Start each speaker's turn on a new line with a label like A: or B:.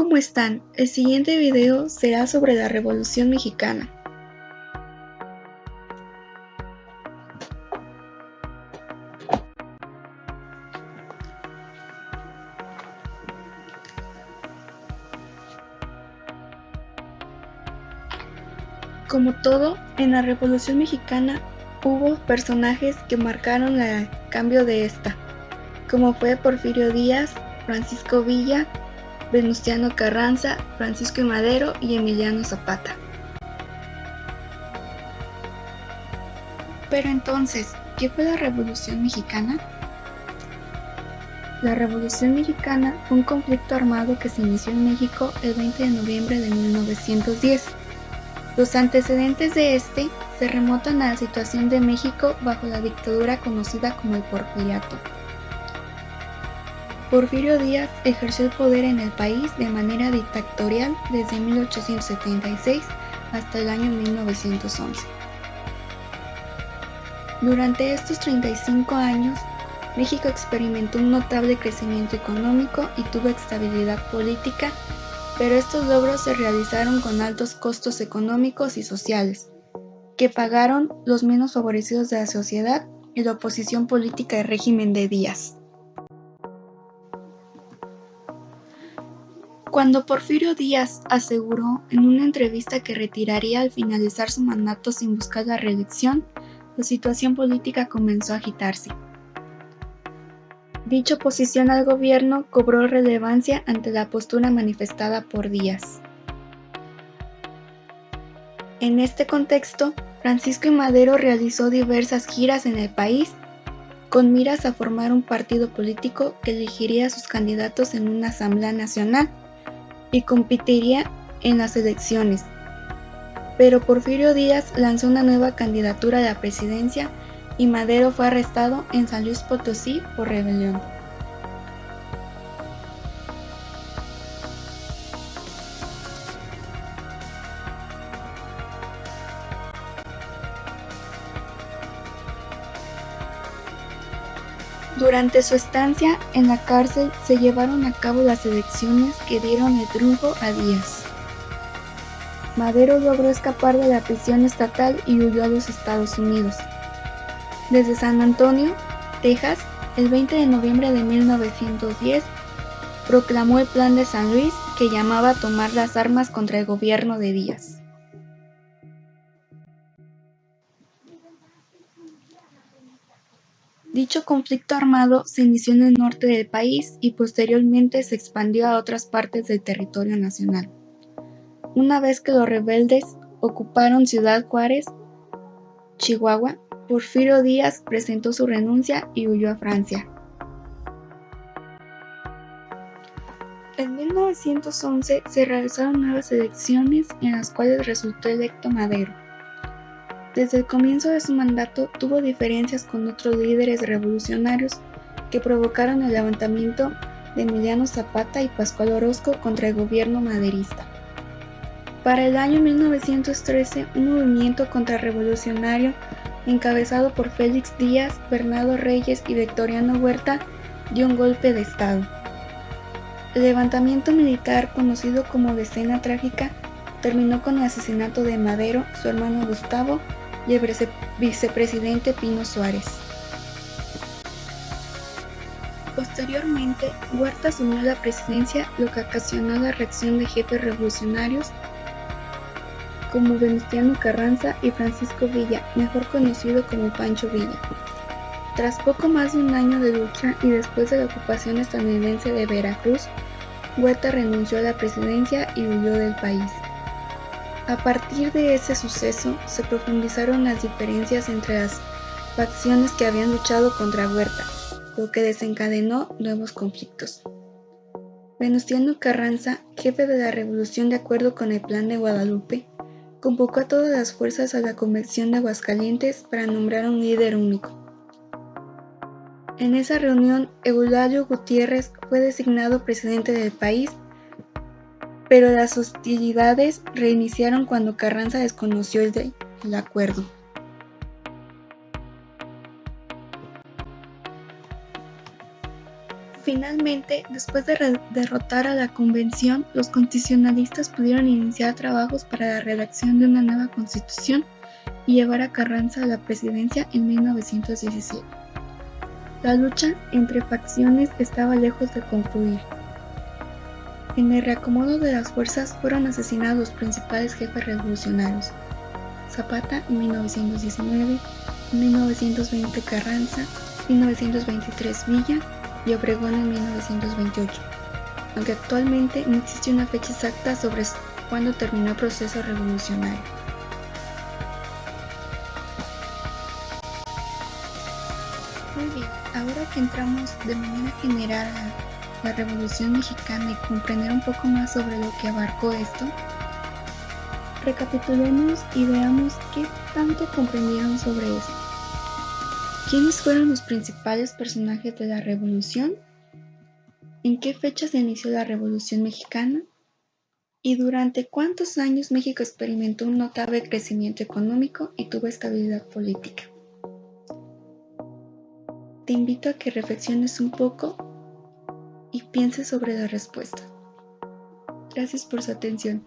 A: ¿Cómo están? El siguiente video será sobre la Revolución Mexicana. Como todo, en la Revolución Mexicana hubo personajes que marcaron el cambio de esta, como fue Porfirio Díaz, Francisco Villa, Venustiano Carranza, Francisco I. Madero y Emiliano Zapata. Pero entonces, ¿qué fue la Revolución Mexicana? La Revolución Mexicana fue un conflicto armado que se inició en México el 20 de noviembre de 1910. Los antecedentes de este se remontan a la situación de México bajo la dictadura conocida como el Porfiriato. Porfirio Díaz ejerció el poder en el país de manera dictatorial desde 1876 hasta el año 1911. Durante estos 35 años, México experimentó un notable crecimiento económico y tuvo estabilidad política, pero estos logros se realizaron con altos costos económicos y sociales, que pagaron los menos favorecidos de la sociedad y la oposición política al régimen de Díaz. Cuando Porfirio Díaz aseguró en una entrevista que retiraría al finalizar su mandato sin buscar la reelección, la situación política comenzó a agitarse. Dicha oposición al gobierno cobró relevancia ante la postura manifestada por Díaz. En este contexto, Francisco I. Madero realizó diversas giras en el país con miras a formar un partido político que elegiría a sus candidatos en una asamblea nacional y competiría en las elecciones. Pero Porfirio Díaz lanzó una nueva candidatura a la presidencia y Madero fue arrestado en San Luis Potosí por rebelión. Durante su estancia en la cárcel se llevaron a cabo las elecciones que dieron el triunfo a Díaz. Madero logró escapar de la prisión estatal y huyó a los Estados Unidos. Desde San Antonio, Texas, el 20 de noviembre de 1910, proclamó el Plan de San Luis, que llamaba a tomar las armas contra el gobierno de Díaz. Dicho conflicto armado se inició en el norte del país y posteriormente se expandió a otras partes del territorio nacional. Una vez que los rebeldes ocuparon Ciudad Juárez, Chihuahua, Porfirio Díaz presentó su renuncia y huyó a Francia. En 1911 se realizaron nuevas elecciones en las cuales resultó electo Madero. Desde el comienzo de su mandato tuvo diferencias con otros líderes revolucionarios que provocaron el levantamiento de Emiliano Zapata y Pascual Orozco contra el gobierno maderista. Para el año 1913, un movimiento contrarrevolucionario encabezado por Félix Díaz, Bernardo Reyes y Victoriano Huerta dio un golpe de estado. El levantamiento militar, conocido como Decena Trágica, terminó con el asesinato de Madero, su hermano Gustavo y el vicepresidente Pino Suárez. Posteriormente, Huerta asumió la presidencia, lo que ocasionó la reacción de jefes revolucionarios como Venustiano Carranza y Francisco Villa, mejor conocido como Pancho Villa. Tras poco más de un año de lucha y después de la ocupación estadounidense de Veracruz, Huerta renunció a la presidencia y huyó del país. A partir de ese suceso, se profundizaron las diferencias entre las facciones que habían luchado contra Huerta, lo que desencadenó nuevos conflictos. Venustiano Carranza, jefe de la revolución de acuerdo con el Plan de Guadalupe, convocó a todas las fuerzas a la Convención de Aguascalientes para nombrar un líder único. En esa reunión, Eulalio Gutiérrez fue designado presidente del país, pero las hostilidades reiniciaron cuando Carranza desconoció el acuerdo. Finalmente, después de derrotar a la Convención, los constitucionalistas pudieron iniciar trabajos para la redacción de una nueva constitución y llevar a Carranza a la presidencia en 1917. La lucha entre facciones estaba lejos de concluir. En el reacomodo de las fuerzas fueron asesinados los principales jefes revolucionarios: Zapata en 1919, en 1920 Carranza, 1923 Villa y Obregón en 1928, aunque actualmente no existe una fecha exacta sobre cuándo terminó el proceso revolucionario. Muy bien, ahora que entramos de manera general a la Revolución Mexicana y comprender un poco más sobre lo que abarcó esto, recapitulemos y veamos qué tanto comprendieron sobre esto. ¿Quiénes fueron los principales personajes de la Revolución? ¿En qué fecha se inició la Revolución Mexicana? ¿Y durante cuántos años México experimentó un notable crecimiento económico y tuvo estabilidad política? Te invito a que reflexiones un poco y pienses sobre la respuesta. Gracias por su atención.